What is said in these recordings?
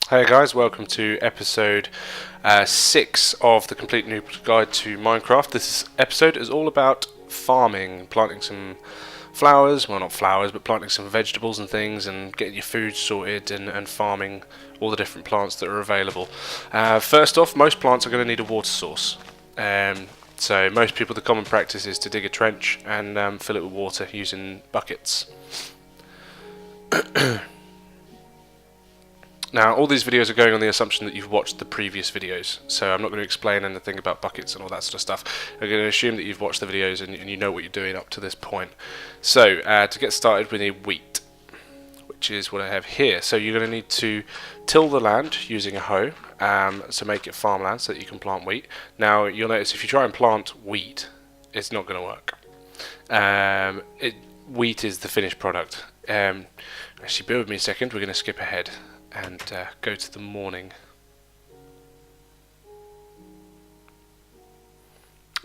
Hey guys, welcome to episode 6 of the Complete Noobs Guide to Minecraft. This episode is all about farming, planting some flowers, well not flowers, but planting some vegetables and things and getting your food sorted and farming all the different plants that are available. First off, most plants are going to need a water source. So most people, the common practice is to dig a trench and fill it with water using buckets. Now, all these videos are going on the assumption that you've watched the previous videos, so I'm not going to explain anything about buckets and all that sort of stuff. I'm going to assume that you've watched the videos and you know what you're doing up to this point. So, to get started, we need wheat, which is what I have here. So you're going to need to till the land using a hoe, to make it farmland so that you can plant wheat. Now, you'll notice if you try and plant wheat, it's not going to work. Wheat is the finished product. Actually, bear with me a second, we're going to skip ahead and go to the morning.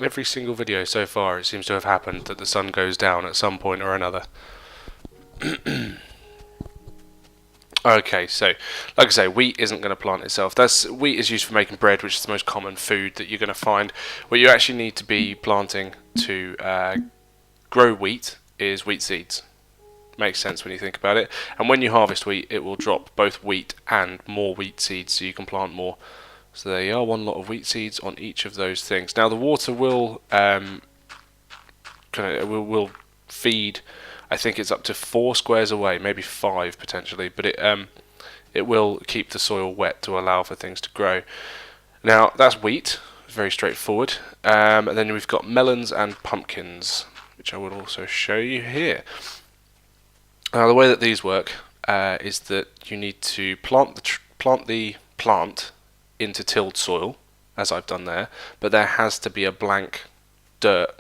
Every single video so far, it seems to have happened that the sun goes down at some point or another. Okay, so like I say, wheat isn't going to plant itself. Wheat is used for making bread, which is the most common food that you're going to find. What you actually need to be planting to grow wheat is wheat seeds. Makes sense when you think about it. And when you harvest wheat, it will drop both wheat and more wheat seeds, so you can plant more. So there you are, one lot of wheat seeds on each of those things. Now the water will will feed. I think it's up to 4 squares away, maybe 5 potentially, but it will keep the soil wet to allow for things to grow. Now that's wheat, very straightforward. And then we've got melons and pumpkins, which I will also show you here. Now the way that these work is that you need to plant the plant into tilled soil, as I've done there, but there has to be a blank dirt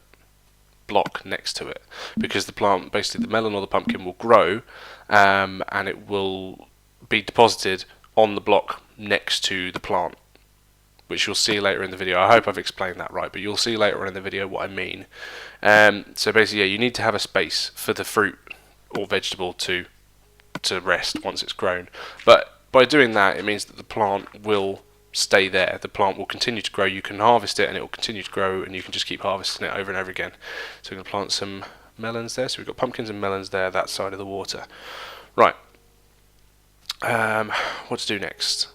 block next to it, because the plant, basically the melon or the pumpkin, will grow and it will be deposited on the block next to the plant, which you'll see later in the video. I hope I've explained that right, but you'll see later on in the video what I mean. So basically, yeah, you need to have a space for the fruit or vegetable to rest once it's grown. But by doing that, it means that the plant will stay there. The plant will continue to grow. You can harvest it and it will continue to grow, and you can just keep harvesting it over and over again. So we're going to plant some melons there. So we've got pumpkins and melons there, that side of the water. Right. What to do next?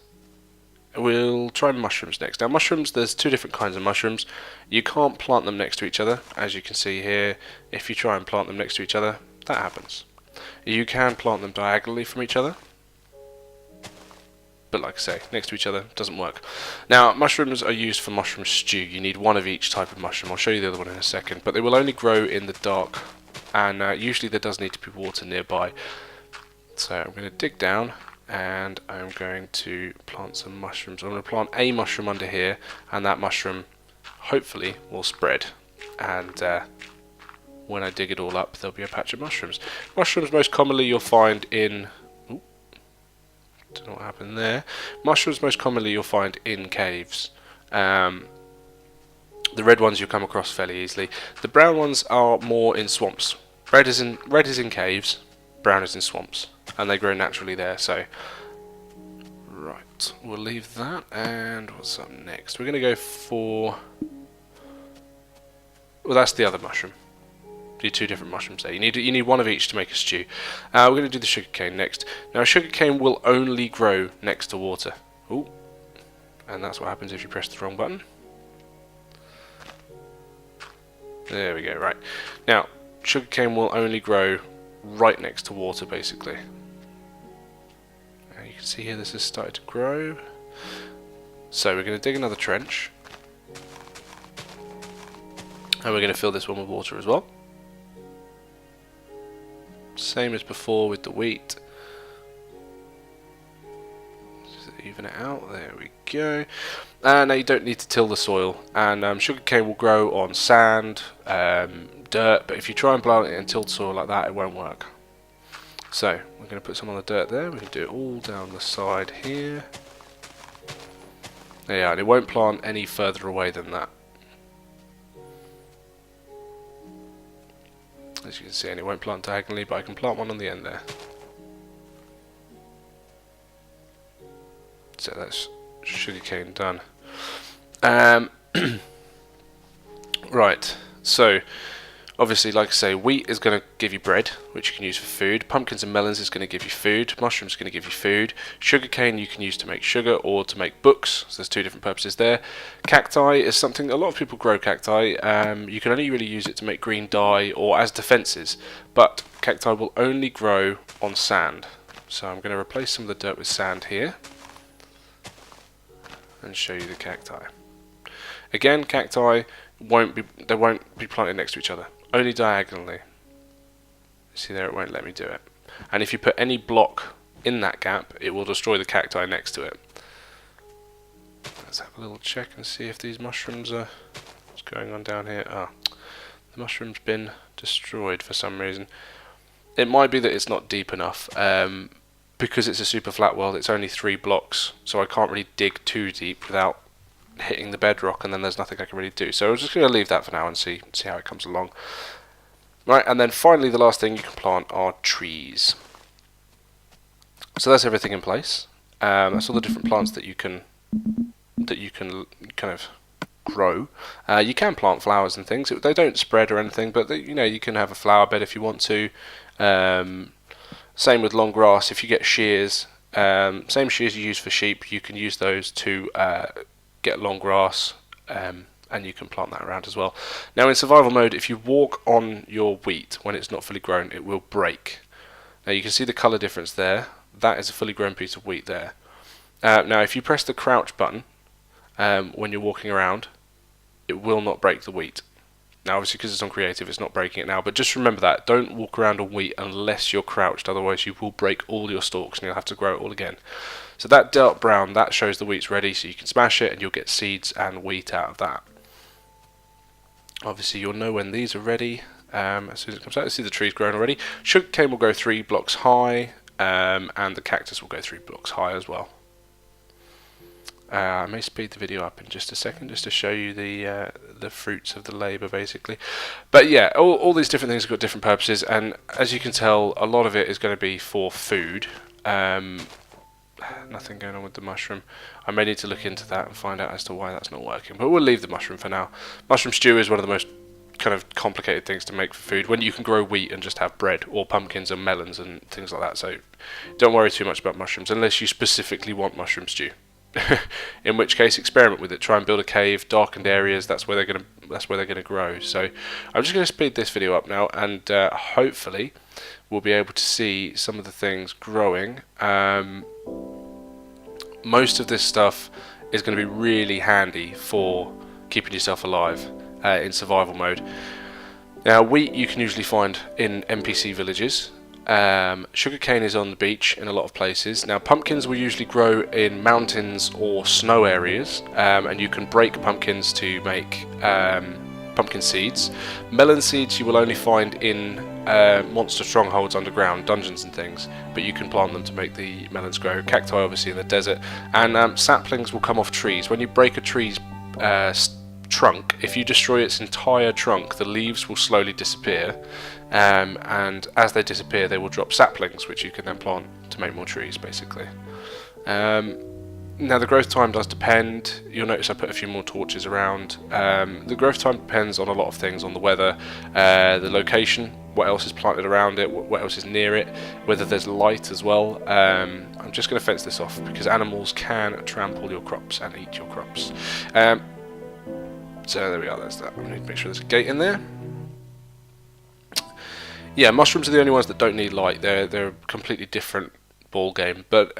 We'll try mushrooms next. Now mushrooms, there's 2 different kinds of mushrooms. You can't plant them next to each other, as you can see here. If you try and plant them next to each other, that happens. You can plant them diagonally from each other, but like I say, next to each other doesn't work. Now mushrooms are used for mushroom stew. You need one of each type of mushroom. I'll show you the other one in a second, but they will only grow in the dark, and usually there does need to be water nearby. So I'm going to dig down and I'm going to plant some mushrooms. I'm going to plant a mushroom under here, and that mushroom hopefully will spread, and when I dig it all up, there'll be a patch of mushrooms. Mushrooms most commonly you'll find in... Ooh, don't know what happened there. Mushrooms most commonly you'll find in caves. The red ones you'll come across fairly easily. The brown ones are more in swamps. Red is in caves, brown is in swamps, and they grow naturally there. So, right, we'll leave that. And what's up next? We're going to go for... Well, that's the other mushroom. Do 2 different mushrooms there. You need one of each to make a stew. We're going to do the sugarcane next. Now sugarcane will only grow next to water. Ooh, and that's what happens if you press the wrong button. There we go. Right, now sugarcane will only grow right next to water, basically. Now you can see here this has started to grow. So we're going to dig another trench, and we're going to fill this one with water as well. Same as before with the wheat. Just even it out. There we go. And now you don't need to till the soil. And sugarcane will grow on sand, dirt. But if you try and plant it in tilled soil like that, it won't work. So we're going to put some on the dirt there. We can do it all down the side here. There you are. And it won't plant any further away than that. As you can see, and it won't plant diagonally, but I can plant one on the end there. So that's sugarcane done. Right, so obviously, like I say, wheat is going to give you bread, which you can use for food. Pumpkins and melons is going to give you food. Mushrooms is going to give you food. Sugarcane you can use to make sugar or to make books. So there's two different purposes there. Cacti is something, a lot of people grow cacti. You can only really use it to make green dye or as defences. But cacti will only grow on sand. So I'm going to replace some of the dirt with sand here. And show you the cacti. Again, cacti won't be planted next to each other. Only diagonally. See there, it won't let me do it. And if you put any block in that gap, it will destroy the cacti next to it. Let's have a little check and see if these mushrooms are... What's going on down here? Ah, the mushroom's been destroyed for some reason. It might be that it's not deep enough. Because it's a super flat world, it's only 3 blocks, so I can't really dig too deep without hitting the bedrock, and then there's nothing I can really do. So I'm just going to leave that for now and see how it comes along. Right, and then finally the last thing you can plant are trees. So that's everything in place. That's all the different plants that you can kind of grow. You can plant flowers and things. They don't spread or anything, but you can have a flower bed if you want to. Same with long grass. If you get shears, same shears you use for sheep, you can use those to get long grass, and you can plant that around as well. Now in survival mode, if you walk on your wheat when it's not fully grown, it will break. Now you can see the colour difference there. That is a fully grown piece of wheat there. Now if you press the crouch button when you're walking around, it will not break the wheat. Now obviously because it's on creative, it's not breaking it now, but just remember that. Don't walk around on wheat unless you're crouched, otherwise you will break all your stalks and you'll have to grow it all again. So that dark brown, that shows the wheat's ready, so you can smash it and you'll get seeds and wheat out of that. Obviously you'll know when these are ready as soon as it comes out. You see the trees growing already. Sugarcane will go 3 blocks high, and the cactus will go 3 blocks high as well. I may speed the video up in just a second just to show you the fruits of the labour basically. But yeah, all these different things have got different purposes, and as you can tell, a lot of it is going to be for food. Nothing going on with the mushroom. I may need to look into that and find out as to why that's not working, but we'll leave the mushroom for now. Mushroom stew is one of the most kind of complicated things to make for food, when you can grow wheat and just have bread, or pumpkins and melons and things like that. So don't worry too much about mushrooms unless you specifically want mushroom stew. In which case, experiment with it. Try and build a cave, darkened areas. That's where they're gonna grow. So I'm just going to speed this video up now, and hopefully we'll be able to see some of the things growing. Most of this stuff is going to be really handy for keeping yourself alive in survival mode. Now, wheat you can usually find in NPC villages. Sugarcane is on the beach in a lot of places. Now pumpkins will usually grow in mountains or snow areas, and you can break pumpkins to make pumpkin seeds. Melon seeds you will only find in monster strongholds underground, dungeons and things, but you can plant them to make the melons grow. Cacti obviously in the desert, and saplings will come off trees. When you break a tree's trunk, if you destroy its entire trunk, the leaves will slowly disappear, and as they disappear they will drop saplings which you can then plant to make more trees basically. Now the growth time does depend. You'll notice I put a few more torches around. The growth time depends on a lot of things, on the weather, the location, what else is planted around it, what else is near it, whether there's light as well. I'm just going to fence this off because animals can trample your crops and eat your crops. So there we are, there's that. I need to make sure there's a gate in there. Yeah, mushrooms are the only ones that don't need light. They're a completely different ball game. But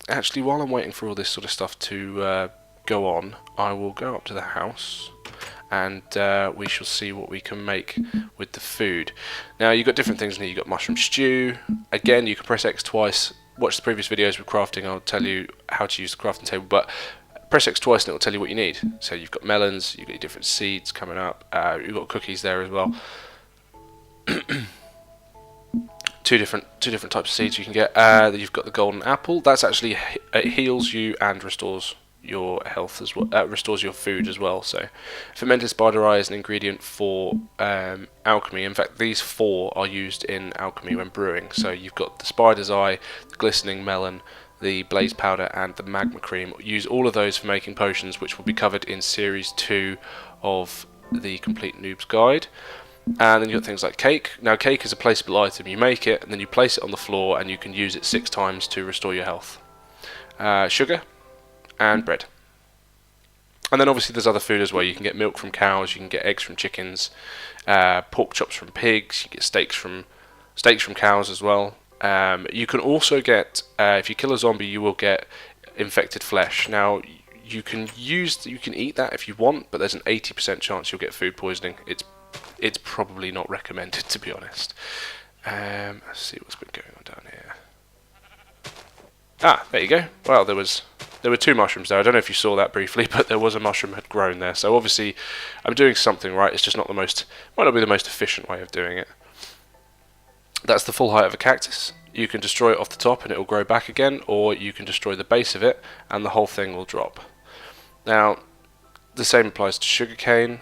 actually, while I'm waiting for all this sort of stuff to go on, I will go up to the house and we shall see what we can make with the food. Now, you've got different things in here. You've got mushroom stew. Again, you can press X twice. Watch the previous videos with crafting. I'll tell you how to use the crafting table. But press X twice and it will tell you what you need. So you've got melons, you've got your different seeds coming up, you've got cookies there as well. two different types of seeds you can get. You've got the golden apple. That's actually, it heals you and restores your health as well, restores your food as well. So fermented spider eye is an ingredient for alchemy. In fact, these 4 are used in alchemy when brewing. So you've got the spider's eye, the glistening melon, the blaze powder and the magma cream. Use all of those for making potions, which will be covered in series 2 of the complete Noobs guide. And then you've got things like cake. Now cake is a placeable item. You make it and then you place it on the floor and you can use it 6 times to restore your health. Sugar and bread. And then obviously there's other food as well. You can get milk from cows, you can get eggs from chickens, pork chops from pigs, you get steaks from cows as well. You can also get, if you kill a zombie, you will get infected flesh. Now you can eat that if you want, but there's an 80% chance you'll get food poisoning. It's probably not recommended, to be honest. Let's see what's been going on down here. Ah, there you go. Well, there were 2 mushrooms there. I don't know if you saw that briefly, but there was a mushroom had grown there. So obviously, I'm doing something right. It's just might not be the most efficient way of doing it. That's the full height of a cactus. You can destroy it off the top and it will grow back again, or you can destroy the base of it and the whole thing will drop. Now, the same applies to sugarcane.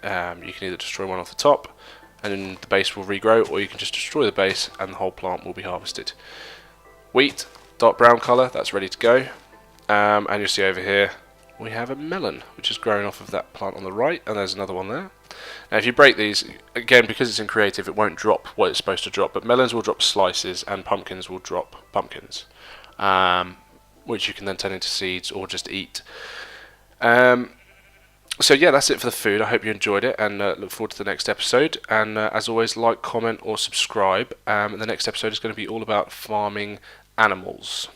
You can either destroy one off the top and then the base will regrow, or you can just destroy the base and the whole plant will be harvested. Wheat, dark brown colour, that's ready to go. And you'll see over here we have a melon, which is growing off of that plant on the right, and there's another one there. Now if you break these, again because it's in creative, it won't drop what it's supposed to drop, but melons will drop slices and pumpkins will drop pumpkins, which you can then turn into seeds or just eat. So yeah, that's it for the food. I hope you enjoyed it and look forward to the next episode. And as always, like, comment or subscribe. The next episode is going to be all about farming animals.